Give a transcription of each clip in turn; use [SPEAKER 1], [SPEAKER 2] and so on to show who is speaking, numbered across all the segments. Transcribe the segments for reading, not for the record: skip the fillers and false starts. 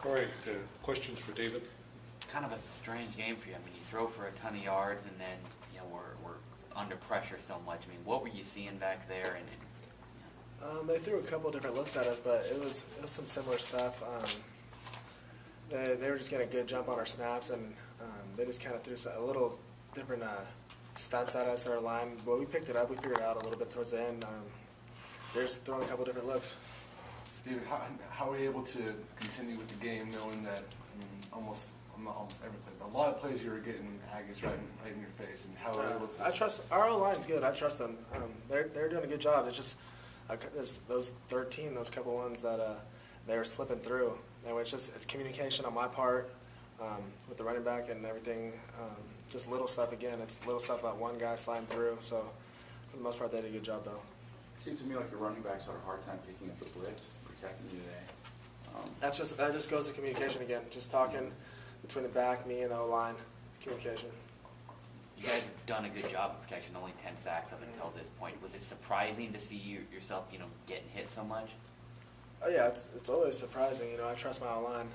[SPEAKER 1] All right, questions for David?
[SPEAKER 2] Kind of a strange game for you. I mean, you throw for a ton of yards, and then we're under pressure so much. I mean, what were you seeing back there?
[SPEAKER 3] They threw a couple different looks at us, but it was some similar stuff. They were just getting a good jump on our snaps, and they just kind of threw a little different stunts at us at our line. But we picked it up. We figured it out a little bit towards the end. They're just throwing a couple different looks.
[SPEAKER 4] David, how are you able to continue with the game knowing that, almost every play, but a lot of plays you were getting Aggies right in your face, and how are you able to...
[SPEAKER 3] I trust, our O-line's good. I trust them. They're doing a good job. It's just those 13, those couple ones that they were slipping through. And it's communication on my part with the running back and everything. Just little stuff again. It's little stuff about one guy sliding through. So for the most part, they did a good job though.
[SPEAKER 5] It seemed to me like your running backs had a hard time picking up the blitz, protecting you today.
[SPEAKER 3] That just goes to communication again. Just talking between the back, me, and the O-line. Communication.
[SPEAKER 2] You guys have done a good job of protection. Only 10 sacks up until this point. Was it surprising to see yourself, getting hit so much?
[SPEAKER 3] Oh yeah, it's always surprising. I trust my O-line.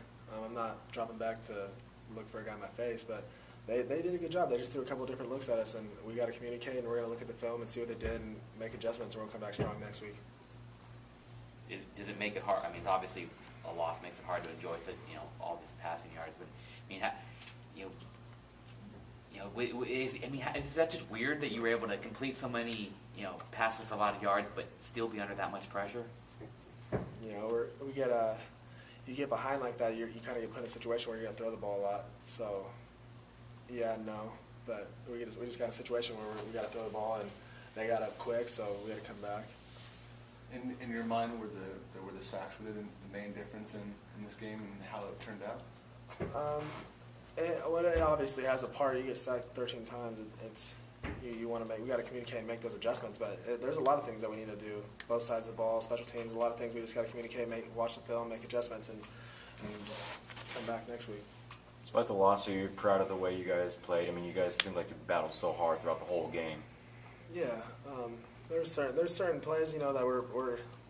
[SPEAKER 3] I'm not dropping back to look for a guy in my face, but they did a good job. They just threw a couple of different looks at us, and we got to communicate, and we're going to look at the film and see what they did and make adjustments, and we'll come back strong next week.
[SPEAKER 2] Does it make it hard? I mean, obviously, a loss makes it hard to enjoy, all these passing yards. But is that just weird that you were able to complete so many, passes for a lot of yards, but still be under that much pressure?
[SPEAKER 3] You get behind like that, you kind of get put in a situation where you're going to throw the ball a lot. So, yeah, no, but we just got a situation where we got to throw the ball, and they got up quick, so we had to come back.
[SPEAKER 4] In your mind, were the sacks really the main difference in this game and how it turned out?
[SPEAKER 3] It obviously has a part. You get sacked 13 times. You want to we got to communicate and make those adjustments. But there's a lot of things that we need to do. Both sides of the ball, special teams, a lot of things we just got to communicate, watch the film, make adjustments, and just come back next week.
[SPEAKER 6] Despite the loss, are you proud of the way you guys played? I mean, you guys seemed like you battled so hard throughout the whole game.
[SPEAKER 3] Yeah, there's certain plays that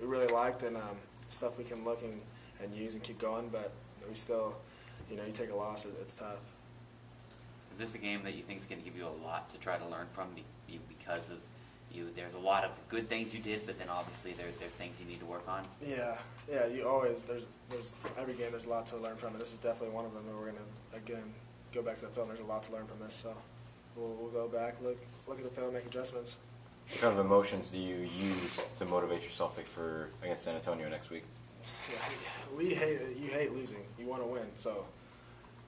[SPEAKER 3] we really liked, and stuff we can look and use and keep going. But we still, you take a loss, it's tough.
[SPEAKER 2] Is this a game that you think is going to give you a lot to try to learn from because of there's a lot of good things you did, but then obviously there's things you need to work on?
[SPEAKER 3] Yeah. You always there's every game there's a lot to learn from, and this is definitely one of them. And we're gonna again go back to the film. There's a lot to learn from this, so we'll go back, look at the film, make adjustments.
[SPEAKER 6] What kind of emotions do you use to motivate yourself against San Antonio next week?
[SPEAKER 3] Yeah, you hate losing. You want to win, so.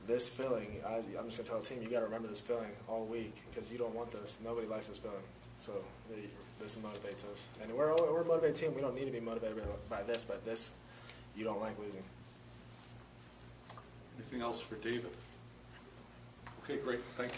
[SPEAKER 3] This feeling, I'm just going to tell the team, you got to remember this feeling all week because you don't want this. Nobody likes this feeling. So this motivates us. And we're a motivated team. We don't need to be motivated by this, but this, you don't like losing.
[SPEAKER 1] Anything else for David? Okay, great. Thank you.